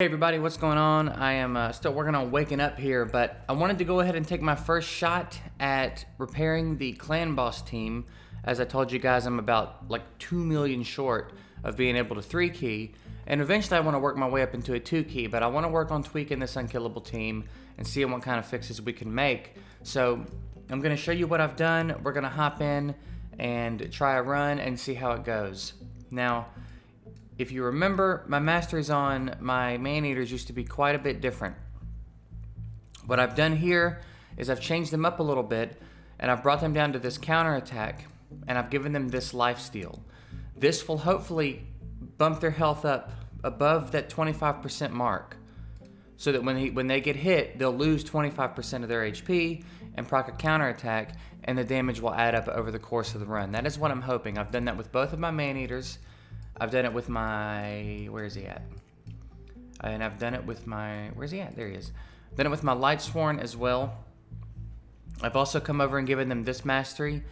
Hey everybody, what's going on? I am still working on waking up here, but I wanted to go ahead and take my first shot at repairing the clan boss team. As I told you guys, I'm about like 2 million short of being able to 3-key, and eventually I want to work my way up into a 2-key, but I want to work on tweaking this Unkillable team and seeing what kind of fixes we can make. So I'm going to show you what I've done. We're going to hop in and try a run and see how it goes. Now, if you remember, my masteries on my man-eaters used to be quite a bit different. What I've done here is I've changed them up a little bit, and I've brought them down to this counterattack, and I've given them this lifesteal. This will hopefully bump their health up above that 25% mark, so that when they get hit, they'll lose 25% of their HP and proc a counterattack, and the damage will add up over the course of the run. That is what I'm hoping. I've done that with both of my man-eaters. I've done it with my, where is he at? And I've done it with my, where's he at? There he is. Done it with my Lightsworn as well. I've also come over and given them this mastery.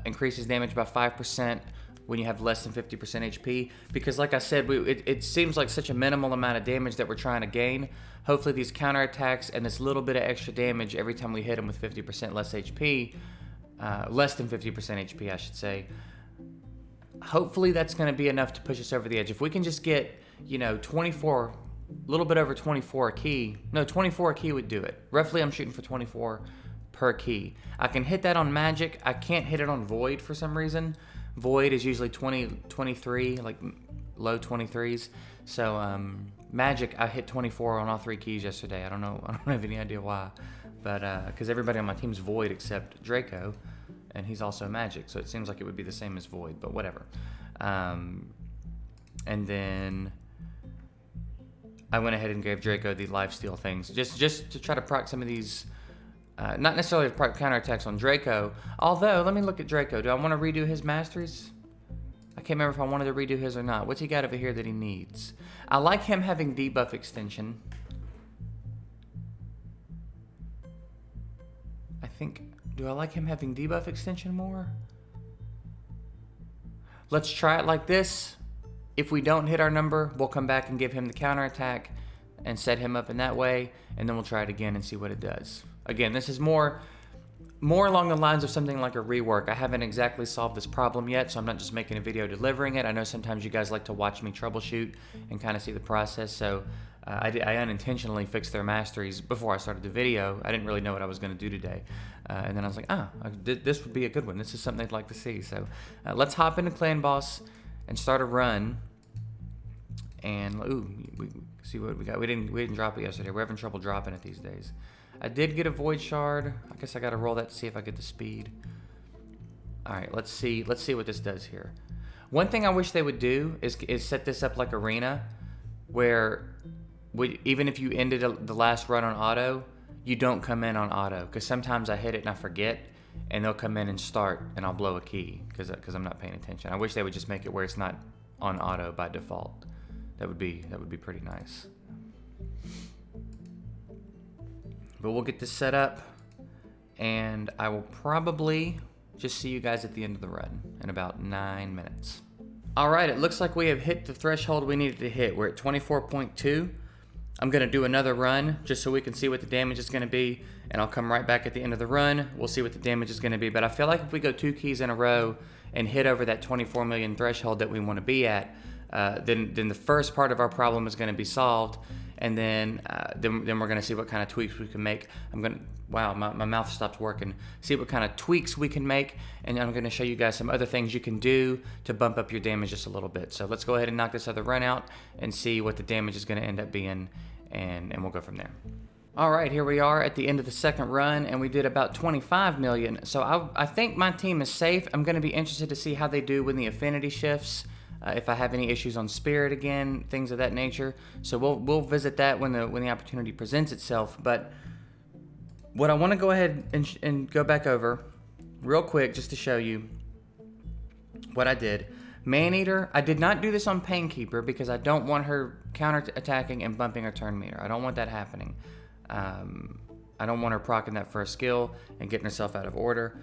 Increases damage by 5% when you have less than 50% HP. Because like I said, it seems like such a minimal amount of damage that we're trying to gain. Hopefully these counterattacks and this little bit of extra damage every time we hit them with 50% less HP, less than 50% HP I should say, hopefully that's going to be enough to push us over the edge. If we can just get, 24, a little bit over 24 a key. No, 24 a key would do it. Roughly, I'm shooting for 24 per key. I can hit that on Magic. I can't hit it on Void for some reason. Void is usually 23, like low 23s. So, Magic, I hit 24 on all 3 keys yesterday. I don't have any idea why. But, because everybody on my team's Void except Draco. And he's also Magic, so it seems like it would be the same as Void, but whatever. And then I went ahead and gave Draco the lifesteal things, just to try to proc some of these, not necessarily to proc counterattacks on Draco, although, let me look at Draco. Do I want to redo his masteries? I can't remember if I wanted to redo his or not. What's he got over here that he needs? I like him having debuff extension. I think... Do I like him having debuff extension more? Let's try it like this. If we don't hit our number, we'll come back and give him the counterattack and set him up in that way, and then we'll try it again and see what it does. Again, this is more along the lines of something like a rework. I haven't exactly solved this problem yet, so I'm not just making a video delivering it. I know sometimes you guys like to watch me troubleshoot and kind of see the process, so I unintentionally fixed their masteries before I started the video. I didn't really know what I was going to do today. And then I was like, this would be a good one. This is something I'd like to see. So let's hop into Clan Boss and start a run. And, we see what we got. We didn't drop it yesterday. We're having trouble dropping it these days. I did get a Void Shard. I guess I got to roll that to see if I get the speed. All right, let's see what this does here. One thing I wish they would do is set this up like Arena, where... even if you ended the last run on auto, you don't come in on auto. Because sometimes I hit it and I forget, and they'll come in and start, and I'll blow a key because I'm not paying attention. I wish they would just make it where it's not on auto by default. That would be pretty nice. But we'll get this set up, and I will probably just see you guys at the end of the run in about 9 minutes. All right, it looks like we have hit the threshold we needed to hit. We're at 24.2. I'm going to do another run just so we can see what the damage is going to be, and I'll come right back at the end of the run. We'll see what the damage is going to be, but I feel like if we go 2 keys in a row and hit over that 24 million threshold that we want to be at, then the first part of our problem is going to be solved, and then we're going to see what kind of tweaks we can make. Wow, my mouth stopped working. See what kind of tweaks we can make, and I'm going to show you guys some other things you can do to bump up your damage just a little bit. So let's go ahead and knock this other run out and see what the damage is going to end up being, and we'll go from there. All right, here we are at the end of the second run, and we did about 25 million. So I think my team is safe. I'm going to be interested to see how they do when the affinity shifts. If I have any issues on Spirit again, things of that nature. So we'll visit that when the opportunity presents itself. But what I want to go ahead and go back over real quick just to show you what I did. Man-Eater, I did not do this on Painkeeper because I don't want her counter-attacking and bumping her turn meter. I don't want that happening. I don't want her proccing that first skill and getting herself out of order.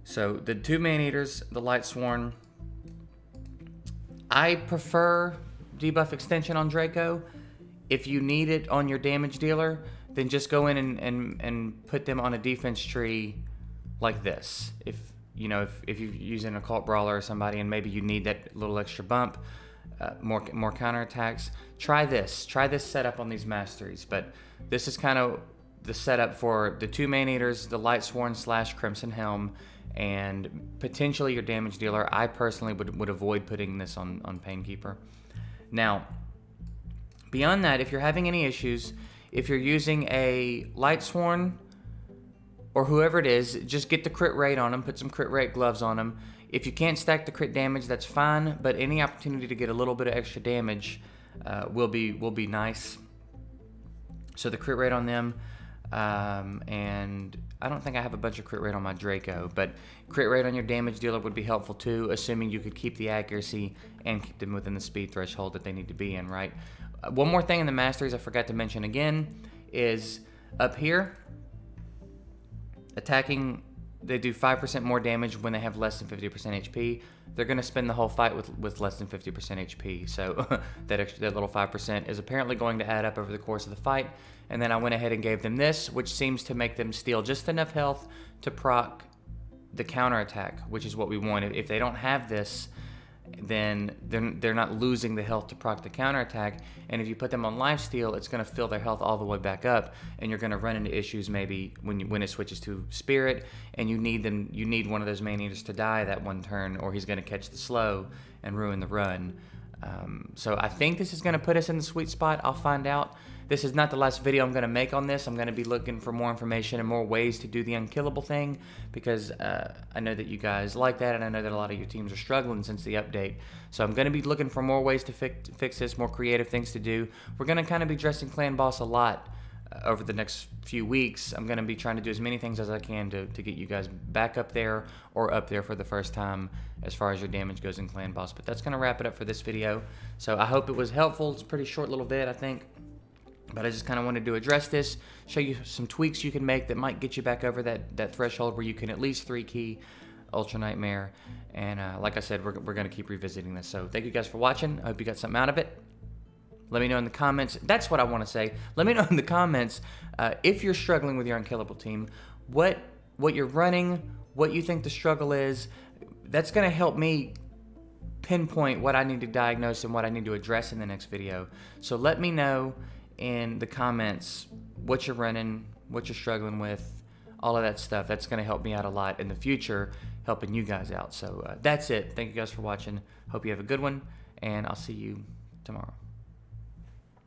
So the 2 Man-Eaters, the Lightsworn, I prefer debuff extension on Draco. if you need it on your damage dealer, then just go in and put them on a defense tree like this. If you're using a cult brawler or somebody and maybe you need that little extra bump, more counterattacks, try this setup on these masteries. But this is kind of the setup for the 2 man-eaters, the Lightsworn / Crimson Helm, and potentially your damage dealer. I personally would avoid putting this on Painkeeper. Now, beyond that, if you're having any issues, if you're using a Lightsworn or whoever it is, just get the crit rate on them, put some crit rate gloves on them. If you can't stack the crit damage, that's fine, but any opportunity to get a little bit of extra damage will be nice. So the crit rate on them, and I don't think I have a bunch of crit rate on my Draco, but crit rate on your damage dealer would be helpful too, assuming you could keep the accuracy and keep them within the speed threshold that they need to be in, right? One more thing in the Masteries I forgot to mention again is up here, attacking, they do 5% more damage when they have less than 50% HP. They're going to spend the whole fight with less than 50% HP. So that little 5% is apparently going to add up over the course of the fight. And then I went ahead and gave them this, which seems to make them steal just enough health to proc the counterattack, which is what we want. If they don't have this, then they're not losing the health to proc the counterattack. And if you put them on lifesteal, it's going to fill their health all the way back up, and you're going to run into issues maybe when it switches to spirit, and you need one of those man-eaters to die that one turn, or he's going to catch the slow and ruin the run. So I think this is going to put us in the sweet spot. I'll find out. This is not the last video I'm going to make on this. I'm going to be looking for more information and more ways to do the unkillable thing, because I know that you guys like that, and I know that a lot of your teams are struggling since the update. So I'm going to be looking for more ways to fix this, more creative things to do. We're going to kind of be dressing Clan Boss a lot over the next few weeks. I'm going to be trying to do as many things as I can to get you guys back up there or up there for the first time as far as your damage goes in Clan Boss. But that's going to wrap it up for this video. So I hope it was helpful. It's a pretty short little vid, I think. But I just kind of wanted to address this, show you some tweaks you can make that might get you back over that threshold where you can at least 3-key Ultra Nightmare. And like I said, we're going to keep revisiting this. So thank you guys for watching. I hope you got something out of it. Let me know in the comments. That's what I want to say. Let me know in the comments if you're struggling with your Unkillable team, what you're running, what you think the struggle is. That's going to help me pinpoint what I need to diagnose and what I need to address in the next video. So let me know in the comments what you're running, what you're struggling with, all of that stuff. That's going to help me out a lot in the future, helping you guys out. So that's it. Thank you guys for watching. Hope you have a good one, and I'll see you tomorrow.